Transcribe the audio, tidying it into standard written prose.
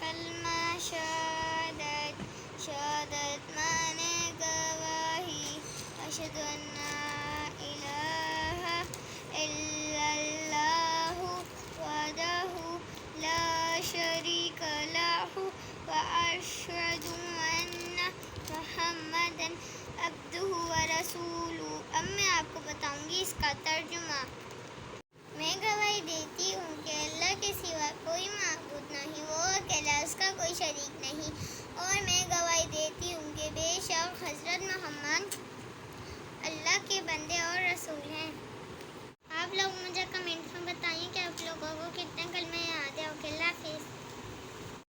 کلمہ شہادت، شہادت مانے گواہی، اشہد ان لا الہ الا اللہ وحدہ لا شریک لہ واشہد ان محمدا عبدہ ورسولہ۔ اب میں آپ کو بتاؤں گی اس کا ترجمہ۔ میں گواہی دیتی ہوں کہ اللہ کے سوا کوئی معبود نہیں، وہ اکیلا، اس کا کوئی شریک نہیں، اور میں گواہی دیتی ہوں کہ بے شک حضرت محمد اللہ کے بندے اور رسول ہیں۔